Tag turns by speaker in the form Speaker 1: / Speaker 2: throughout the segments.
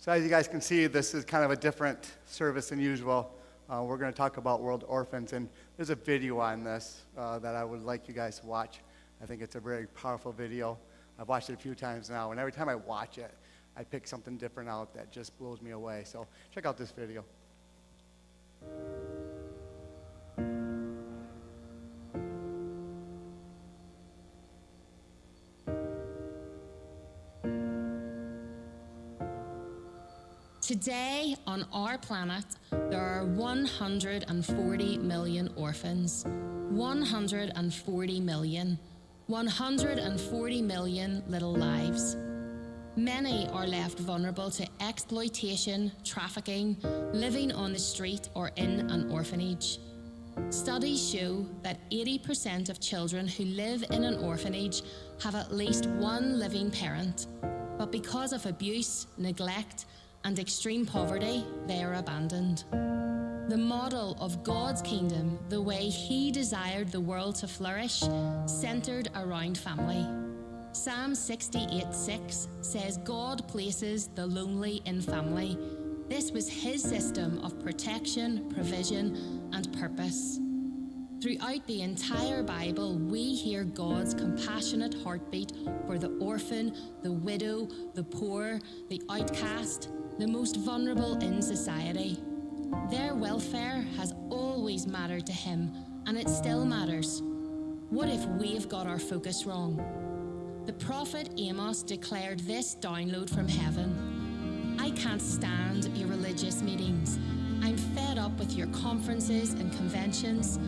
Speaker 1: So as you guys can see, this is kind of a different service than usual. We're going to talk about World Orphans, and there's a video on this that I would like you guys to watch. I think it's a very powerful video. I've watched it a few times now, and every time I watch it, I pick something different out that just blows me away. So check out this video.
Speaker 2: Today, on our planet, there are 140 million orphans. 140 million. 140 million little lives. Many are left vulnerable to exploitation, trafficking, living on the street or in an orphanage. Studies show that 80% of children who live in an orphanage have at least one living parent, but because of abuse, neglect, and extreme poverty, they are abandoned. The model of God's kingdom, the way He desired the world to flourish, centered around family. Psalm 68:6 says God places the lonely in family. This was His system of protection, provision, and purpose. Throughout the entire Bible, we hear God's compassionate heartbeat for the orphan, the widow, the poor, the outcast, the most vulnerable in society. Their welfare has always mattered to Him, and it still matters. What if we've got our focus wrong? The prophet Amos declared this download from heaven. I can't stand your religious meetings. I'm fed up with your conferences and conventions.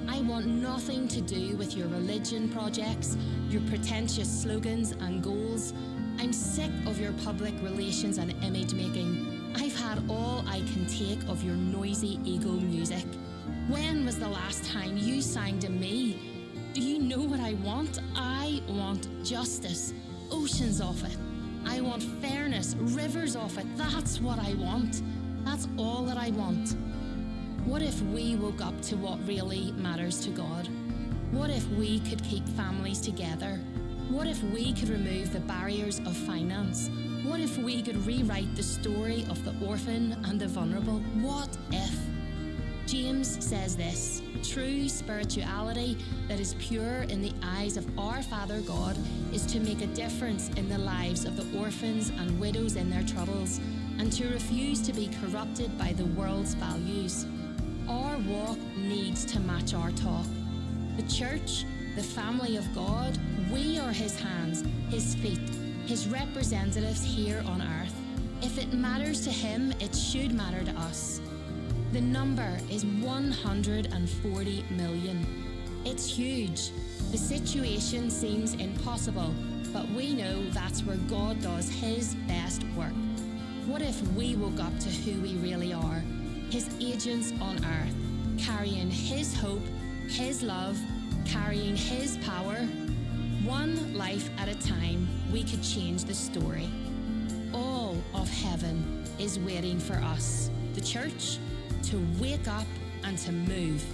Speaker 2: I want nothing to do with your religion projects, your pretentious slogans and goals. I'm sick of your public relations and image making. I've had all I can take of your noisy ego music. When was the last time you sang to me? Do you know what I want? I want justice, oceans of it. I want fairness, rivers of it. That's what I want. That's all that I want. What if we woke up to what really matters to God? What if we could keep families together? What if we could remove the barriers of finance? What if we could rewrite the story of the orphan and the vulnerable? What if? James says this: true spirituality that is pure in the eyes of our Father God is to make a difference in the lives of the orphans and widows in their troubles, and to refuse to be corrupted by the world's values. Our walk needs to match our talk. The church, the family of God, we are His hands, His feet, His representatives here on earth. If it matters to Him, it should matter to us. The number is 140 million. It's huge. The situation seems impossible, but we know that's where God does His best work. What if we woke up to who we really are? His agents on earth, carrying His hope, His love, carrying His power. One life at a time, we could change the story. All of heaven is waiting for us, the church, to wake up and to move.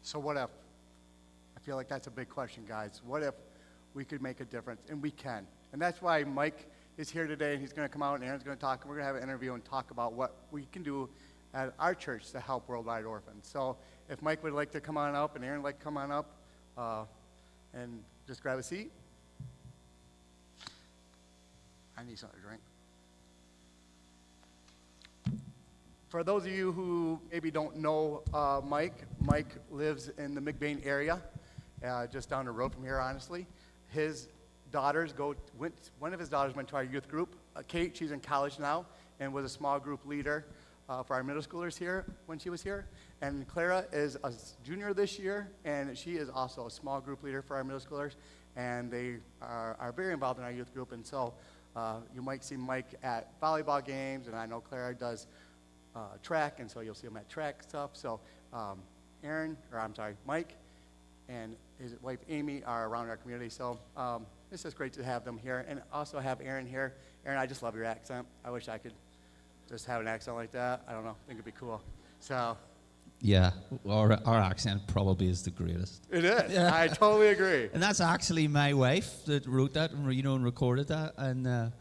Speaker 1: So what if? I feel like that's a big question, guys. What if we could make a difference? And we can. And that's why Mike is here today, and he's going to come out, and Aaron's going to talk, and we're going to have an interview and talk about what we can do at our church to help Worldwide Orphans. So if Mike would like to come on up, and Aaron would like to come on up, and just grab a seat. I need something to drink. For those of you who maybe don't know Mike lives in the McBain area, just down the road from here, honestly. His daughters one of his daughters went to our youth group. Kate, she's in college now, and was a small group leader for our middle schoolers here when she was here. And Clara is a junior this year, and she is also a small group leader for our middle schoolers, and they are very involved in our youth group. And so You might see Mike at volleyball games, and I know Clara does track, and so you'll see him at track stuff. So Mike and his wife Amy are around our community, so it's just great to have them here, and also have Aaron here. Aaron, I just love your accent. I wish I could just have an accent like that. I don't know, I think it'd be cool. So.
Speaker 3: Yeah, our accent probably is the greatest.
Speaker 1: It is.
Speaker 3: Yeah.
Speaker 1: I totally agree.
Speaker 3: And that's actually my wife that wrote that and and recorded that, and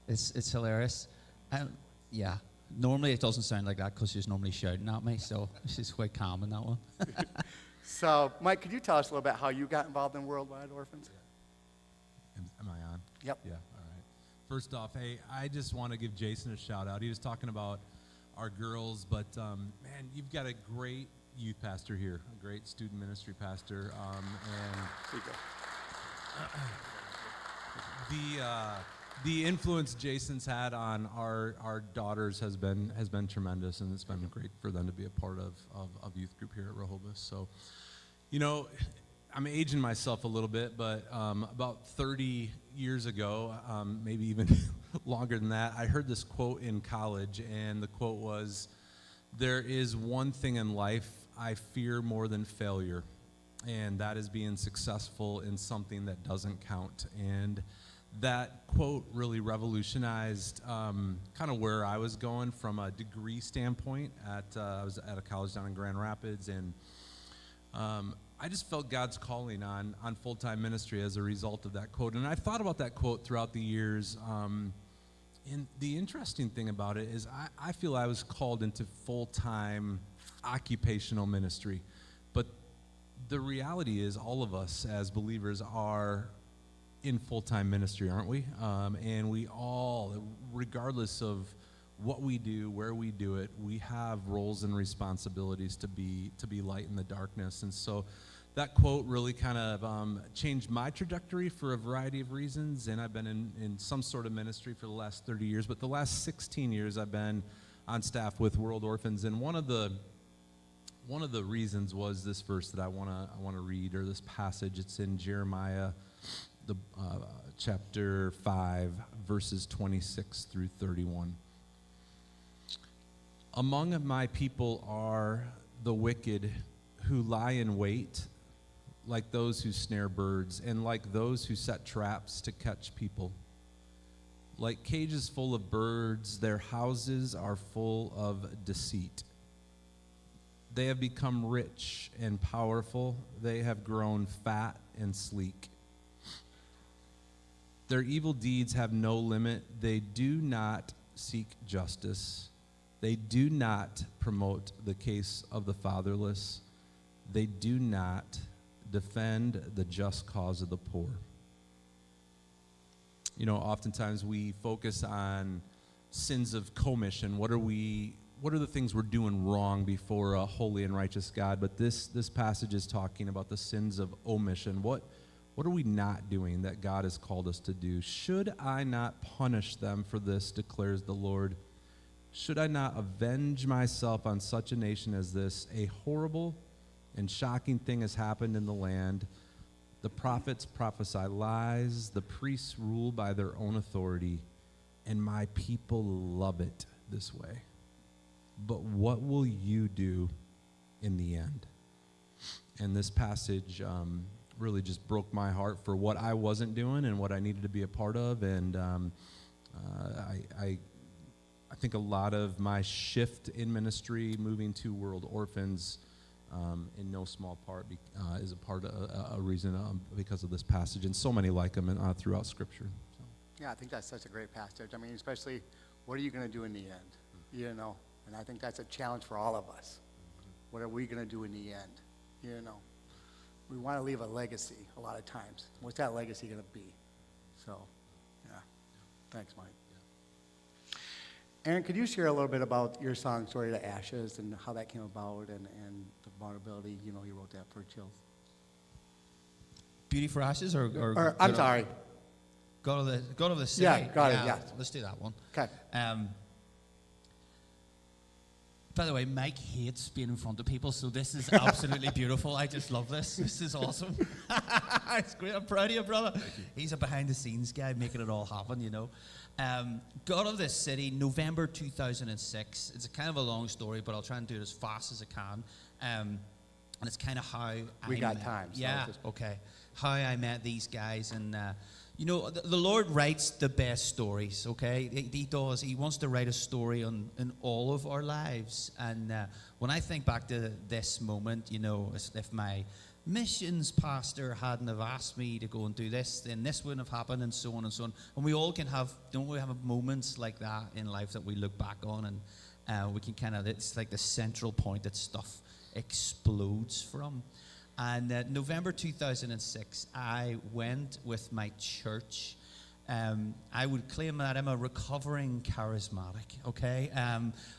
Speaker 3: it's hilarious. And yeah, normally it doesn't sound like that because she's normally shouting at me, so she's quite calm in that one.
Speaker 1: So, Mike, could you tell us a little bit how you got involved in Worldwide Orphans?
Speaker 4: Am I on?
Speaker 1: Yep.
Speaker 4: Yeah, all right. First off, hey, I just want to give Jason a shout out. He was talking about our girls, but man, you've got a great youth pastor here, a great student ministry pastor, and the influence Jason's had on our daughters has been tremendous, and it's been great for them to be a part of youth group here at Rehoboth. So, you know, I'm aging myself a little bit, but about 30 years ago, maybe even longer than that, I heard this quote in college, and the quote was, "There is one thing in life I fear more than failure, and that is being successful in something that doesn't count." And that quote really revolutionized kind of where I was going from a degree standpoint. I was at a college down in Grand Rapids, and I just felt God's calling on full-time ministry as a result of that quote. And I've thought about that quote throughout the years. And the interesting thing about it is I feel I was called into full-time occupational ministry. But the reality is all of us as believers are in full-time ministry, aren't we? And we all, regardless of what we do, where we do it, we have roles and responsibilities to be light in the darkness. And so that quote really kind of changed my trajectory for a variety of reasons, and I've been in some sort of ministry for the last 30 years, but the last 16 years I've been on staff with World Orphans, and one of the reasons was this verse that I want to read, or this passage. It's in Jeremiah, the chapter 5, verses 26 through 31. "Among my people are the wicked who lie in wait, like those who snare birds, and like those who set traps to catch people. Like cages full of birds, their houses are full of deceit. They have become rich and powerful. They have grown fat and sleek. Their evil deeds have no limit. They do not seek justice. They do not promote the case of the fatherless. They do not defend the just cause of the poor." You know, oftentimes we focus on sins of commission. What are the things we're doing wrong before a holy and righteous God? But this passage is talking about the sins of omission. What are we not doing that God has called us to do? "Should I not punish them for this, declares the Lord? Should I not avenge myself on such a nation as this? A horrible and shocking thing has happened in the land. The prophets prophesy lies. The priests rule by their own authority. And my people love it this way. But what will you do in the end?" And this passage really just broke my heart for what I wasn't doing and what I needed to be a part of. And I think a lot of my shift in ministry, moving to World Orphans, in no small part is a reason because of this passage, and so many like them throughout Scripture. So.
Speaker 1: Yeah, I think that's such a great passage. I mean, especially, what are you going to do in the end? You know, and I think that's a challenge for all of us. What are we going to do in the end? You know, we want to leave a legacy a lot of times. What's that legacy going to be? So, yeah. Thanks, Mike. Aaron, could you share a little bit about your song, Story to Ashes, and how that came about, and the vulnerability, you wrote that for Chills?
Speaker 3: Beauty for Ashes, or
Speaker 1: I'm sorry.
Speaker 3: Go to the City.
Speaker 1: Yeah, got it, yes.
Speaker 3: Let's do that one.
Speaker 1: Okay.
Speaker 3: By the way, Mike hates being in front of people, so this is absolutely beautiful. I just love this. This is awesome. It's great. I'm proud of you, brother. He's a behind-the-scenes guy making it all happen, you know. Got out of this city November 2006. It's a kind of a long story, but I'll try and do it as fast as I can. And it's kind of how
Speaker 1: We
Speaker 3: I
Speaker 1: got
Speaker 3: met,
Speaker 1: time, so
Speaker 3: yeah,
Speaker 1: just-
Speaker 3: okay. How I met these guys, and you know, the Lord writes the best stories. Okay, He does. He wants to write a story in all of our lives. And when I think back to this moment, you know, as if my missions pastor hadn't have asked me to go and do this, then this wouldn't have happened, and so on and so on. And we all can have, don't we have moments like that in life that we look back on, and we can kind of, it's like the central point that stuff explodes from. And November 2006, I went with my church. I would claim that I'm a recovering charismatic, okay?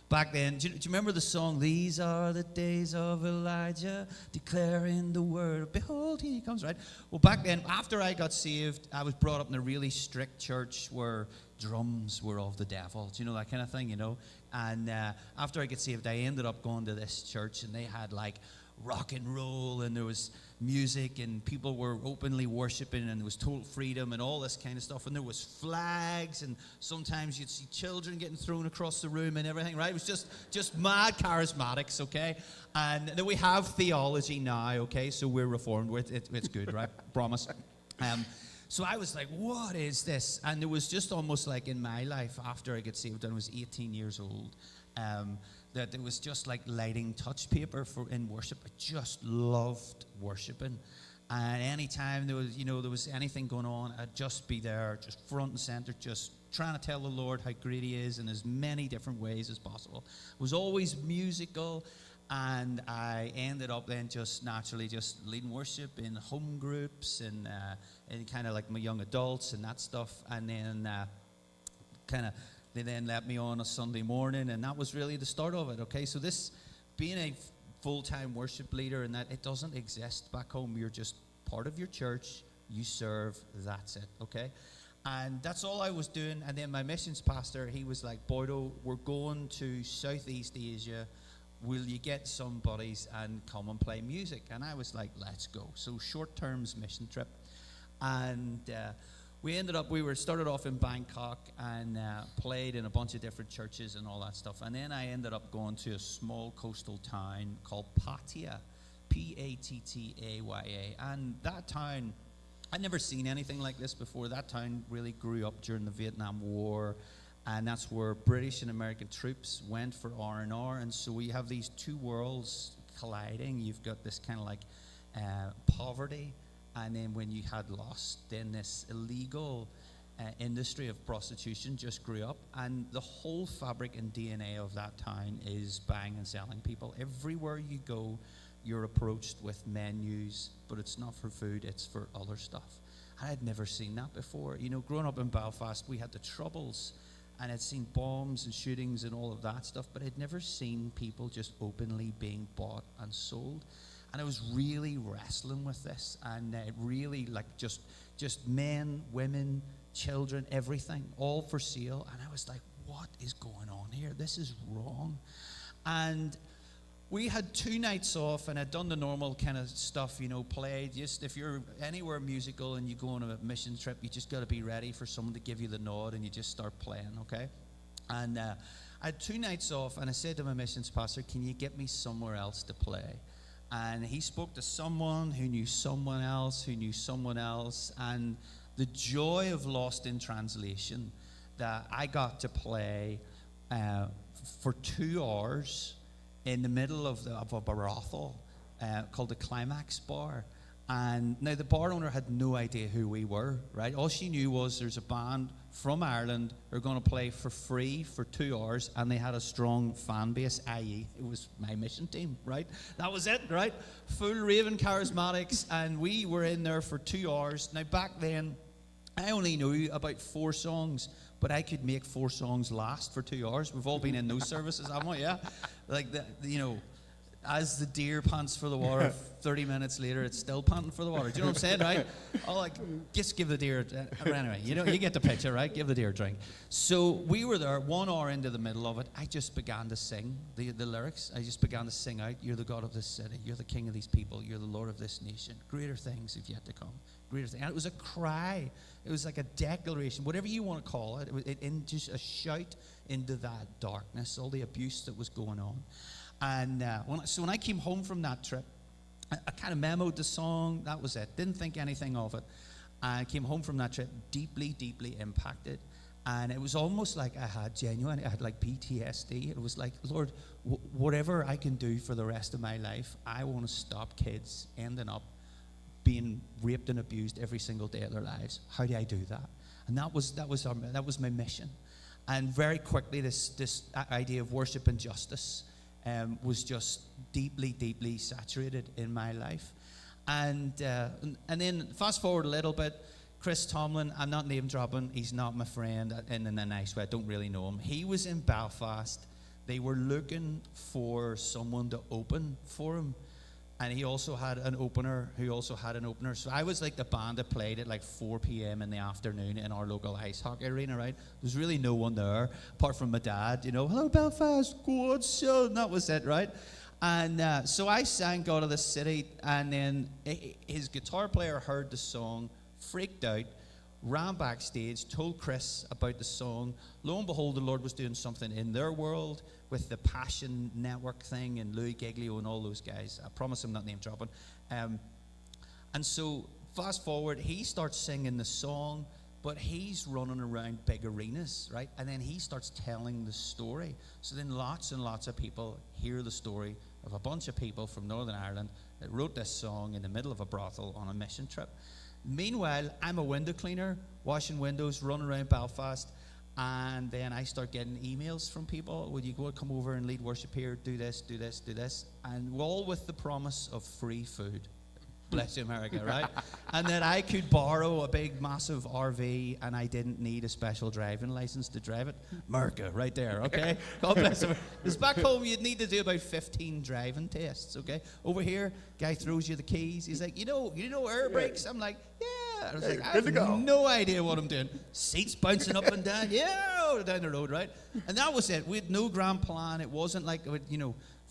Speaker 3: Back then, do you remember the song, "These are the days of Elijah, declaring the word, behold, he comes," right? Well, back then, after I got saved, I was brought up in a really strict church where drums were of the devil. Do you know that kind of thing, you know? And after I got saved, I ended up going to this church, and they had like rock and roll, and there was music, and people were openly worshiping, and there was total freedom and all this kind of stuff, and there was flags, and sometimes you'd see children getting thrown across the room and everything, right? It was just mad charismatics, okay? And then we have theology now, okay? So we're reformed with it. It's good, right? Promise. So I was like, what is this? And it was just almost like in my life after I got saved and I was 18 years old, that it was just like lighting touch paper in worship. I just loved worshiping. And anytime there was anything going on, I'd just be there, just front and center, just trying to tell the Lord how great He is in as many different ways as possible. It was always musical, and I ended up then just naturally just leading worship in home groups and kind of like my young adults and that stuff. And then they then let me on a Sunday morning, and that was really the start of it, okay? So this, being a full-time worship leader, and that it doesn't exist back home. You're just part of your church, you serve, that's it, okay? And that's all I was doing. And then my missions pastor, he was like, "Boydo, we're going to Southeast Asia. Will you get some buddies and come and play music?" And I was like, "Let's go." So short-term mission trip. And we started off in Bangkok and played in a bunch of different churches and all that stuff. And then I ended up going to a small coastal town called Pattaya, Pattaya. And that town, I'd never seen anything like this before. That town really grew up during the Vietnam War. And that's where British and American troops went for R&R. And so we have these two worlds colliding. You've got this kind of like poverty. And then when you had lost, then this illegal industry of prostitution just grew up. And the whole fabric and DNA of that town is buying and selling people. Everywhere you go, you're approached with menus, but it's not for food, it's for other stuff. I had never seen that before. You know, growing up in Belfast, we had the Troubles, and I'd seen bombs and shootings and all of that stuff, but I'd never seen people just openly being bought and sold. And I was really wrestling with this, and really like just men, women, children, everything, all for sale. And I was like, what is going on here? This is wrong. And we had 2 nights off, and I'd done the normal kind of stuff, you know, played. Just if you're anywhere musical and you go on a mission trip, you just got to be ready for someone to give you the nod, and you just start playing, okay? And I had 2 nights off, and I said to my missions pastor, "Can you get me somewhere else to play?" And he spoke to someone who knew someone else who knew someone else, and the joy of Lost in Translation, that I got to play for 2 hours in the middle of a brothel called the Climax Bar. And now the bar owner had no idea who we were, right? All she knew was there's a band from Ireland who are going to play for free for 2 hours, and they had a strong fan base, i.e. it was my mission team, right? That was it, right? Full raving charismatics, and we were in there for 2 hours. Now back then, I only knew about 4 songs, but I could make 4 songs last for 2 hours. We've all been in those services, haven't we? Yeah? Like, as the deer pants for the water, 30 minutes later, it's still panting for the water. Do you know what I'm saying, right? Oh, like, just give the deer, anyway, you get the picture, right? Give the deer a drink. So we were there, 1 hour into the middle of it. I just began to sing the lyrics. I just began to sing out, you're the God of this city. You're the King of these people. You're the Lord of this nation. Greater things have yet to come. Greater things. And it was a cry. It was like a declaration, whatever you want to call it. It just a shout into that darkness, all the abuse that was going on. And when I came home from that trip, I kind of memoed the song. That was it. Didn't think anything of it. I came home from that trip deeply, deeply impacted. And it was almost like I had like PTSD. It was like, Lord, whatever I can do for the rest of my life, I want to stop kids ending up being raped and abused every single day of their lives. How do I do that? And that was my mission. And very quickly, this idea of worship and justice was just deeply, deeply saturated in my life. And then fast forward a little bit, Chris Tomlin, I'm not name dropping, he's not my friend in a nice way, I don't really know him. He was in Belfast. They were looking for someone to open for him. And he also had an opener So I was like the band that played at like 4 p.m. in the afternoon in our local ice hockey arena, right? There's really no one there, apart from my dad, hello Belfast, go on, son. That was it, right? And so I sang God of the City, and then his guitar player heard the song, freaked out, ran backstage, told Chris about the song. Lo and behold, the Lord was doing something in their world with the Passion Network thing and Louis Giglio and all those guys. I promise I'm not name dropping. And so fast forward, he starts singing the song, but he's running around big arenas, right? And then he starts telling the story. So then lots and lots of people hear the story of a bunch of people from Northern Ireland that wrote this song in the middle of a brothel on a mission trip. Meanwhile, I'm a window cleaner, washing windows, running around Belfast, and then I start getting emails from people. Would you come over and lead worship here? Do this, do this, do this. And all with the promise of free food. Bless you, America, right? And that I could borrow a big, massive RV, and I didn't need a special driving license to drive it. America, right there, okay? God bless you. Because back home, you'd need to do about 15 driving tests, okay? Over here, guy throws you the keys. He's like, you know air brakes? I'm like, yeah. I was like, I have no idea what I'm doing. Seats bouncing up and down, down the road, right? And that was it. We had no grand plan. It wasn't like,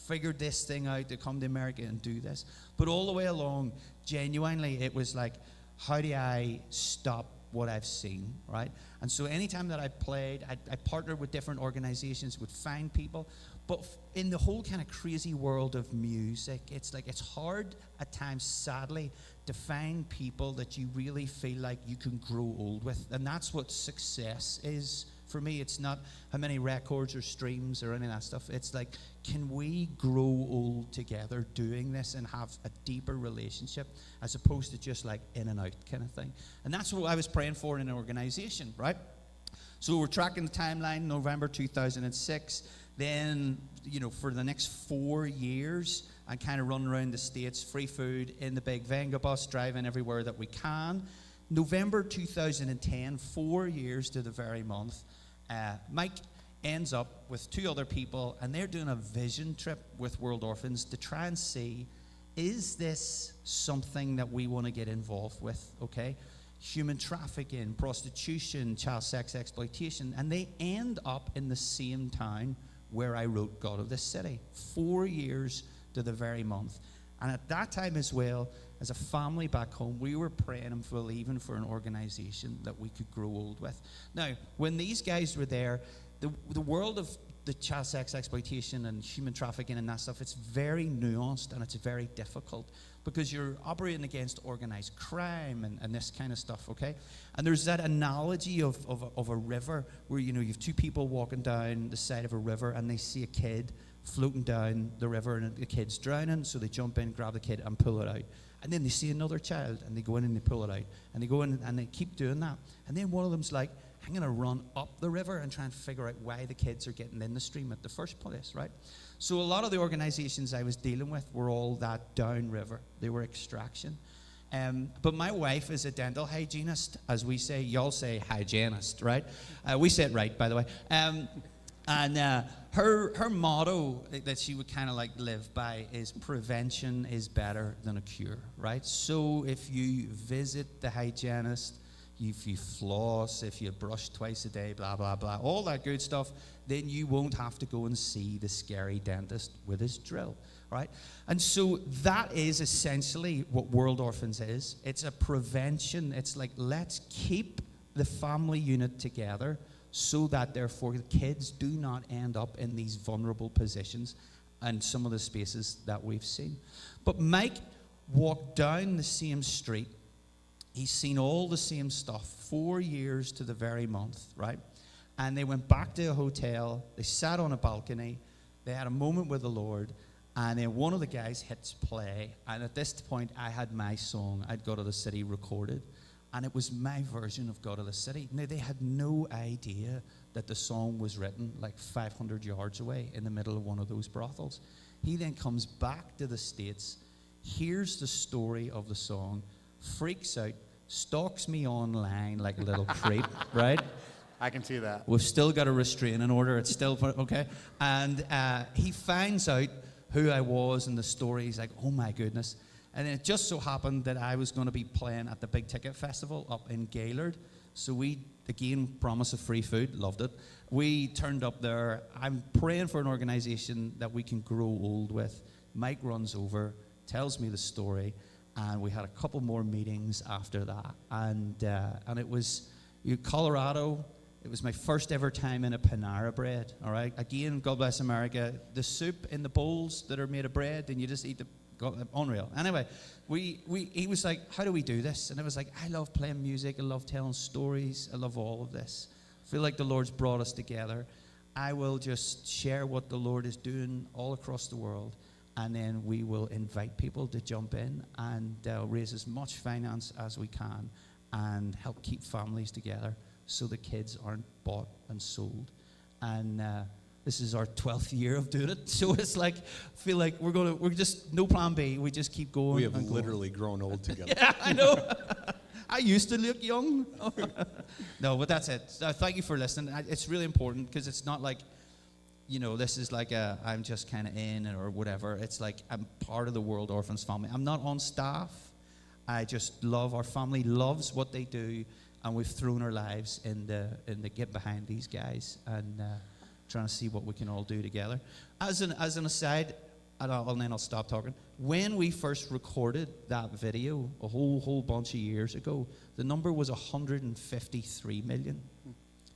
Speaker 3: figured this thing out to come to America and do this. But all the way along, genuinely, it was like, how do I stop what I've seen, right? And so anytime that I played, I partnered with different organizations, would find people. But in the whole kind of crazy world of music, it's hard at times, sadly, to find people that you really feel like you can grow old with. And that's what success is. For me, it's not how many records or streams or any of that stuff. It's like, can we grow old together doing this and have a deeper relationship as opposed to just like in and out kind of thing? And that's what I was praying for in an organization, right? So we're tracking the timeline, November 2006. Then, for the next 4 years, I kind of run around the States, free food in the big Venga bus, driving everywhere that we can. November 2010, 4 years to the very month, Mike ends up with 2 other people, and they're doing a vision trip with World Orphans to try and see, is this something that we want to get involved with, okay? Human trafficking, prostitution, child sex exploitation, and they end up in the same town where I wrote God of this City. 4 years to the very month. And at that time as well, as a family back home, we were praying and believing for an organization that we could grow old with. Now, when these guys were there, the world of the child sex exploitation and human trafficking and that stuff, it's very nuanced and it's very difficult because you're operating against organized crime and this kind of stuff, okay? And there's that analogy of a river where, you have 2 people walking down the side of a river and they see a kid floating down the river and the kid's drowning, so they jump in, grab the kid and pull it out. And then they see another child and they go in and they pull it out. And they go in and they keep doing that. And then one of them's like, I'm going to run up the river and try and figure out why the kids are getting in the stream at the first place, right? So a lot of the organizations I was dealing with were all that downriver. They were extraction. But my wife is a dental hygienist, as we say. Y'all say hygienist, right? We say it right, by the way. And her motto that she would kind of like live by is prevention is better than a cure, right? So if you visit the hygienist, if you floss, if you brush twice a day, blah, blah, blah, all that good stuff, then you won't have to go and see the scary dentist with his drill, right? And so that is essentially what World Orphans is. It's a prevention. It's like, let's keep the family unit together so that therefore the kids do not end up in these vulnerable positions and some of the spaces that we've seen. But Mike walked down the same street. He's seen all the same stuff, 4 years to the very month, right? And they went back to a hotel. They sat on a balcony. They had a moment with the Lord. And then one of the guys hits play. And at this point, I had my song, I'd Go to the City, recorded. And it was my version of Go to the City. Now, they had no idea that the song was written like 500 yards away in the middle of one of those brothels. He then comes back to the States, hears the story of the song, freaks out, stalks me online like a little creep, right?
Speaker 1: I can see that.
Speaker 3: We've still got a restraining order. It's still, okay? And he finds out who I was and the story. He's like, oh my goodness. And then it just so happened that I was going to be playing at the Big Ticket Festival up in Gaylord. So we, again, promise of free food, loved it. We turned up there. I'm praying for an organization that we can grow old with. Mike runs over, tells me the story, and we had a couple more meetings after that. And it was Colorado. It was my first ever time in a Panera Bread, all right? Again, God bless America. The soup in the bowls that are made of bread, and you just eat the, unreal. Anyway, he was like, how do we do this? And I was like, I love playing music. I love telling stories. I love all of this. I feel like the Lord's brought us together. I will just share what the Lord is doing all across the world, and then we will invite people to jump in and raise as much finance as we can and help keep families together so the kids aren't bought and sold. And this is our 12th year of doing it. So it's like, I feel like we're just, no plan B. We just keep going.
Speaker 4: We have literally grown old together.
Speaker 3: Yeah, I know. I used to look young. No, but that's it. Thank you for listening. It's really important because it's not like, this is like I'm just kind of in or whatever. It's like I'm part of the World Orphans family. I'm not on staff. I just love, our family loves what they do, and we've thrown our lives in the get behind these guys and trying to see what we can all do together. As an aside, and then I'll stop talking. When we first recorded that video a whole bunch of years ago, the number was 153 million.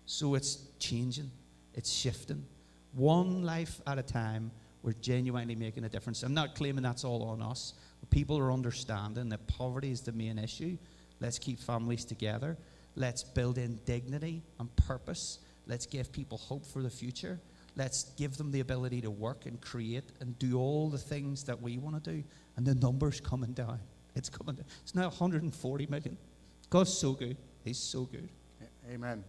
Speaker 3: So it's changing, it's shifting. One life at a time, we're genuinely making a difference. I'm not claiming that's all on us. But people are understanding that poverty is the main issue. Let's keep families together. Let's build in dignity and purpose. Let's give people hope for the future. Let's give them the ability to work and create and do all the things that we want to do. And the number's coming down. It's coming down. It's now 140 million. God's so good. He's so good.
Speaker 1: Amen.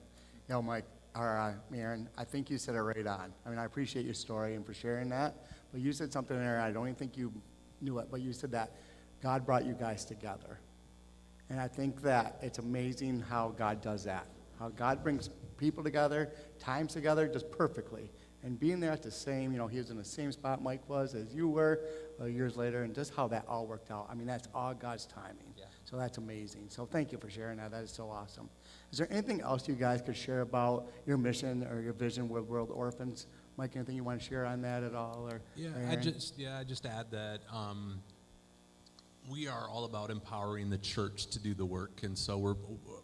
Speaker 1: Mike, or Aaron, I think you said it right on. I mean, I appreciate your story and for sharing that. But you said something there, I don't even think you knew it, but you said that God brought you guys together. And I think that it's amazing how God does that. How God brings people together, times together, just perfectly. And being there at the same, he was in the same spot Mike was as you were years later, and just how that all worked out. I mean, that's all God's timing. Yeah. So that's amazing. So thank you for sharing that. That is so awesome. Is there anything else you guys could share about your mission or your vision with World Orphans? Mike, anything you want to share on that at all? Or
Speaker 4: I just add that we are all about empowering the church to do the work, and so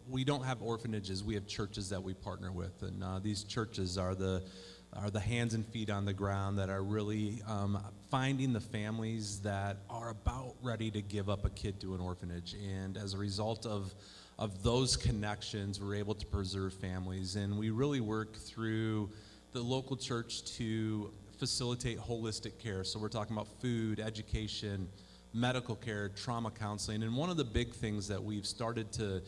Speaker 4: we don't have orphanages. We have churches that we partner with, and these churches are the hands and feet on the ground that are really finding the families that are about ready to give up a kid to an orphanage. And as a result of those connections, we're able to preserve families. And we really work through the local church to facilitate holistic care. So we're talking about food, education, medical care, trauma counseling. And one of the big things that we've started to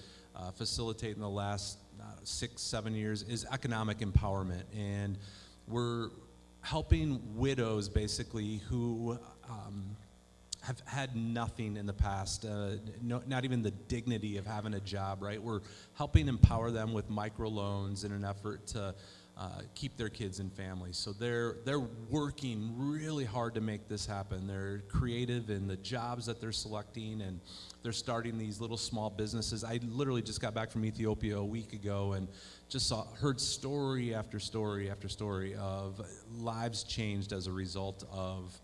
Speaker 4: facilitate in the last 6-7 years is economic empowerment. And we're helping widows basically who have had nothing in the past, not even the dignity of having a job, right? We're helping empower them with microloans in an effort to keep their kids and families. So they're working really hard to make this happen. They're creative in the jobs that they're selecting, and they're starting these little small businesses. I literally just got back from Ethiopia a week ago and just heard story after story after story of lives changed as a result of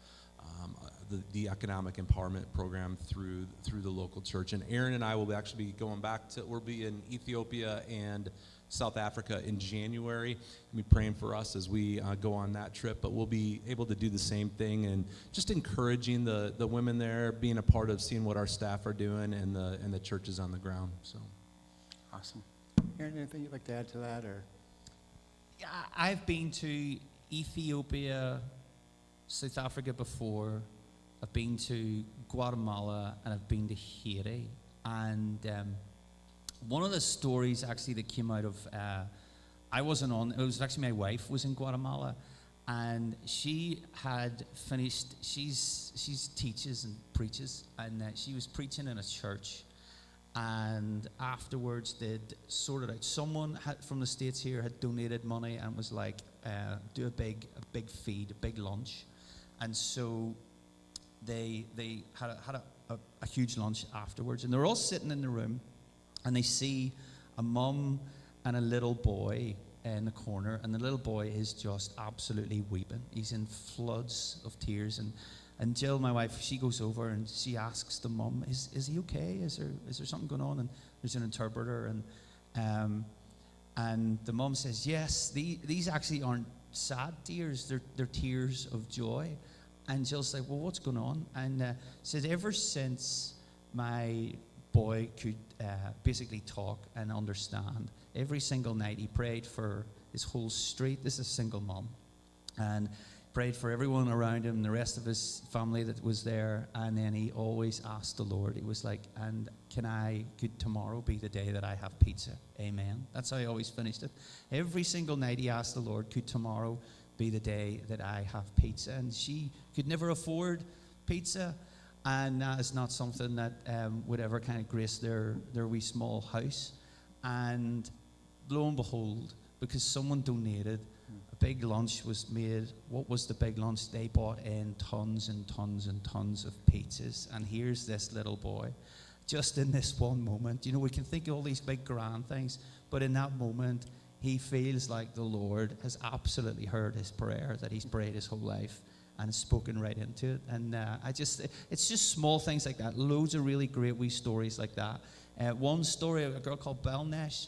Speaker 4: the economic empowerment program through the local church. And Aaron and I will actually be going back to, we'll be in Ethiopia and South Africa in January. Be praying for us as we go on that trip, but we'll be able to do the same thing and just encouraging the women there, being a part of seeing what our staff are doing and the churches on the ground. So
Speaker 1: Awesome. Aaron, anything you'd like to add to that? Or
Speaker 3: Yeah, I've been to Ethiopia, South Africa before. I've been to Guatemala, and I've been to Haiti. And one of the stories actually that came out of, I wasn't on, it was actually my wife was in Guatemala, and she had finished, she's teaches and preaches, and she was preaching in a church, and afterwards they'd sorted out, someone from the States here had donated money and was like, do a big feed, a big lunch. And so they had a huge lunch afterwards, and they're all sitting in the room, and they see a mum and a little boy in the corner, and the little boy is just absolutely weeping. He's in floods of tears, and Jill, my wife, she goes over and she asks the mum, "Is he okay? Is there something going on?" And there's an interpreter, and the mum says, "Yes, these actually aren't sad tears; they're tears of joy." And Jill's like, "Well, what's going on?" And says, "Ever since my boy could basically talk and understand, every single night he prayed for his whole street." This is a single mom, and prayed for everyone around him, the rest of his family that was there. And then he always asked the Lord, he was like, "And could tomorrow be the day that I have pizza? Amen." That's how he always finished it. Every single night he asked the Lord, "Could tomorrow be the day that I have pizza?" And she could never afford pizza, and that is not something that would ever kind of grace their wee small house. And lo and behold, because someone donated, a big lunch was made. What was the big lunch? They bought in tons and tons and tons of pizzas, and here's this little boy, just in this one moment. You know, we can think of all these big grand things, but in that moment, he feels like the Lord has absolutely heard his prayer that he's prayed his whole life and spoken right into it. And it's just small things like that. Loads of really great wee stories like that. One story, a girl called Belnesh,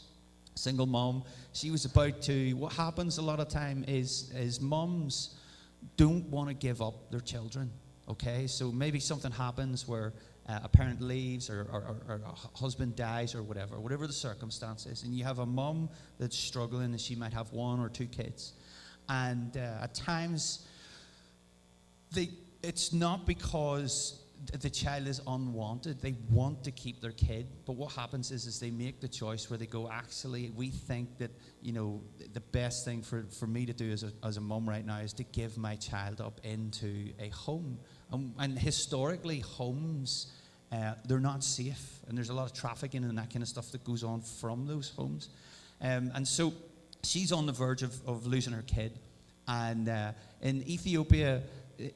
Speaker 3: single mom. She was about to, what happens a lot of time is mums don't want to give up their children, okay? So maybe something happens where a parent leaves or a husband dies or whatever the circumstances, and you have a mom that's struggling, and she might have one or two kids, and at times it's not because the child is unwanted. They want to keep their kid, but what happens is they make the choice where they go, actually, we think that, you know, the best thing for me to do as a mom right now is to give my child up into a home. And historically, homes, they're not safe, and there's a lot of trafficking and that kind of stuff that goes on from those homes. And so she's on the verge of losing her kid. And in Ethiopia,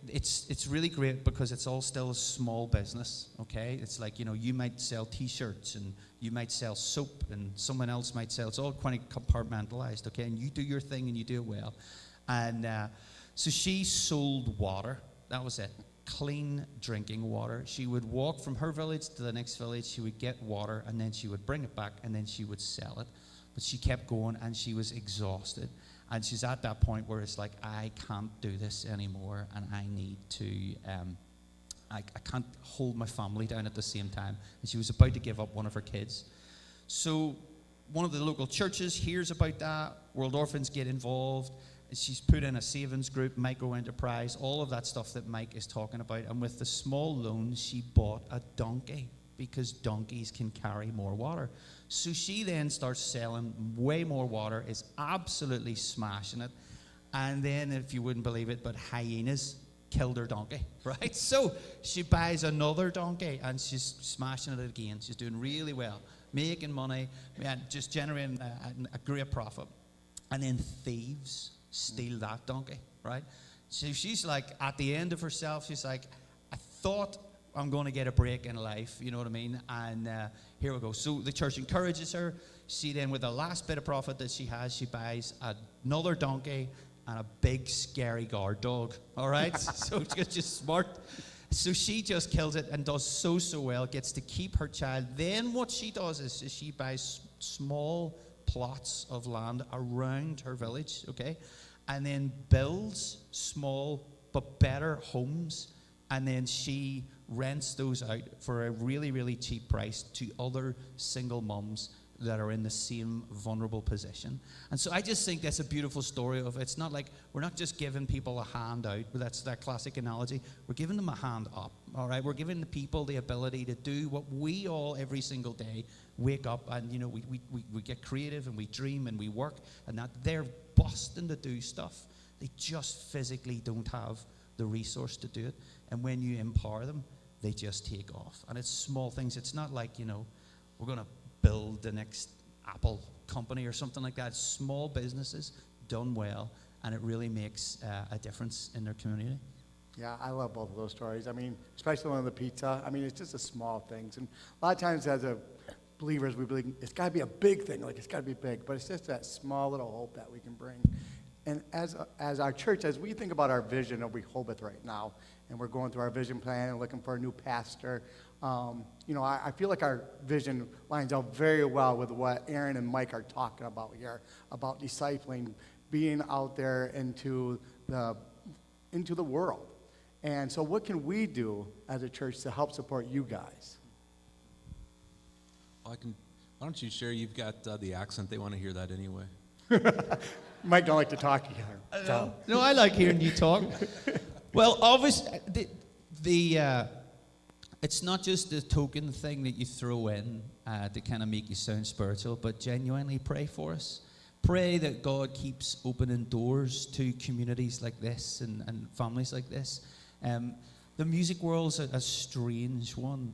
Speaker 3: it's really great because it's all still a small business, okay? It's like, you know, you might sell T-shirts and you might sell soap and someone else might sell. It's all quite compartmentalized, okay? And you do your thing and you do it well. And so she sold water. That was it. Clean drinking water. She would walk from her village to the next village. She would get water, and then she would bring it back, and then she would sell it. But she kept going, and she was exhausted. And she's at that point where it's like, I can't do this anymore, and I need to, I can't hold my family down at the same time. And she was about to give up one of her kids. So one of the local churches hears about that. World Orphans get involved. She's put in a savings group, micro enterprise, all of that stuff that Mike is talking about. And with the small loans, she bought a donkey because donkeys can carry more water. So she then starts selling way more water, is absolutely smashing it. And then, if you wouldn't believe it, but hyenas killed her donkey, right? So she buys another donkey and she's smashing it again. She's doing really well, making money, and just generating a great profit. and then thieves steal that donkey, right? So she's like, at the end of herself, she's like, I thought I'm going to get a break in life, you know what I mean? And here we go. So the church encourages her. She then, with the last bit of profit that she has, she buys another donkey and a big, scary guard dog, all right? So it's just smart. So she just kills it and does so well, gets to keep her child. Then what she does is she buys small plots of land around her village, okay? And then builds small but better homes. And then she rents those out for a really, really cheap price to other single mums that are in the same vulnerable position. And so I just think that's a beautiful story of, it's not like, we're not just giving people a hand out, but that's that classic analogy. We're giving them a hand up, all right? We're giving the people the ability to do what we all every single day wake up and, you know, we get creative and we dream and we work, and that they're busting to do stuff. They just physically don't have the resource to do it. And when you empower them, they just take off. And it's small things. It's not like, you know, we're going to build the next Apple company or something like that. It's small businesses done well, and it really makes a difference in their community.
Speaker 1: Yeah, I love both of those stories. I mean, especially one of the pizza. I mean, it's just the small things. And a lot of times as a believers, we believe it's got to be a big thing, like it's got to be big. But it's just that small little hope that we can bring. And as our church, as we think about our vision of Rehoboth right now, and we're going through our vision plan and looking for a new pastor, you know, I feel like our vision lines up very well with what Aaron and Mike are talking about here, about discipling, being out there into the world. And so what can we do as a church to help support you guys?
Speaker 4: Well, why don't you share? You've got the accent. They want to hear that anyway.
Speaker 1: Mike don't like to talk either. So.
Speaker 3: No, I like hearing you talk. Well, obviously, it's not just a token thing that you throw in to kind of make you sound spiritual, but genuinely pray for us. Pray that God keeps opening doors to communities like this and families like this. The music world's a strange one,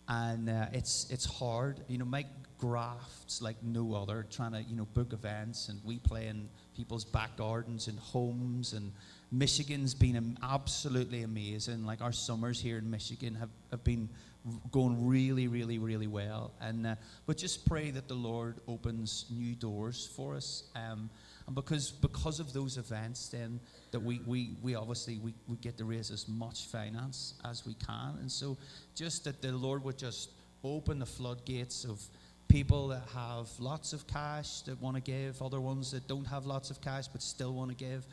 Speaker 3: and it's hard. You know, Mike grafts like no other, trying to, you know, book events, and we play in people's back gardens and homes, and Michigan's been absolutely amazing. Like, our summers here in Michigan have been going really, really, really well. And but just pray that the Lord opens new doors for us. And because of those events, then that we obviously get to raise as much finance as we can. And so just that the Lord would just open the floodgates of people that have lots of cash that want to give, other ones that don't have lots of cash but still want to give.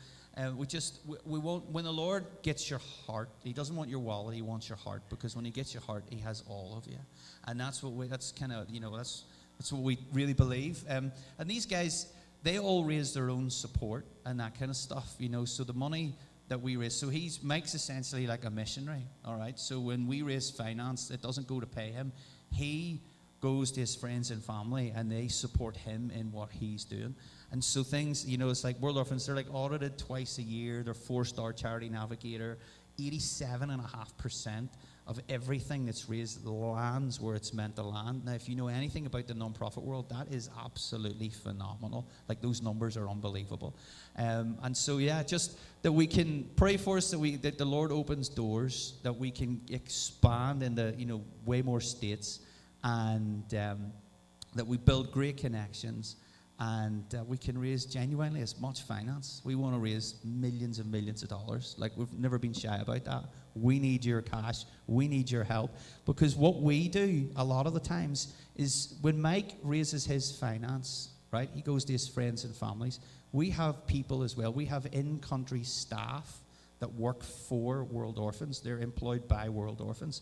Speaker 3: We won't. When the Lord gets your heart, He doesn't want your wallet. He wants your heart, because when He gets your heart, He has all of you, and that's what that's kind of, you know, that's what we really believe. And these guys, they all raise their own support and that kind of stuff, you know. So the money that we raise, so Mike's essentially like a missionary, all right. So when we raise finance, it doesn't go to pay him. He goes to his friends and family, and they support him in what he's doing. And so things, you know, it's like World Orphans, they're like audited twice a year. They're 4-star charity navigator. 87.5% of everything that's raised lands where it's meant to land. Now, if you know anything about the nonprofit world, that is absolutely phenomenal. Like, those numbers are unbelievable. And so, yeah, just that we can pray for us, that the Lord opens doors, that we can expand into, you know, way more states, and that we build great connections, and we can raise genuinely as much finance. We want to raise millions and millions of dollars. Like, we've never been shy about that. We need your cash. We need your help. Because what we do a lot of the times is, when Mike raises his finance, right, he goes to his friends and families. We have people as well. We have in-country staff that work for World Orphans. They're employed by World Orphans.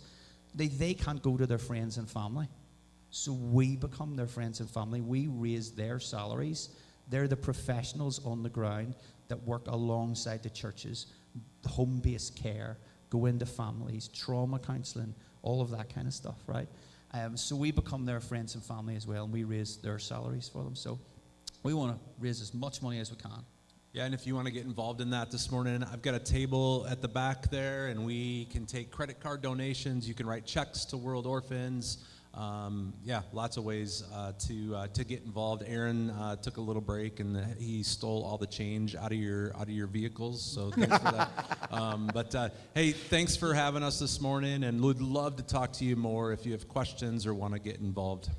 Speaker 3: They can't go to their friends and family. So we become their friends and family. We raise their salaries. They're the professionals on the ground that work alongside the churches, home-based care, go into families, trauma counseling, all of that kind of stuff, right? So we become their friends and family as well, and we raise their salaries for them. So we want to raise as much money as we can.
Speaker 4: Yeah, and if you want to get involved in that this morning, I've got a table at the back there, and we can take credit card donations. You can write checks to World Orphans. Yeah, lots of ways to get involved. Aaron took a little break and he stole all the change out of your vehicles. So thanks for that. But hey, thanks for having us this morning, and would love to talk to you more if you have questions or want to get involved.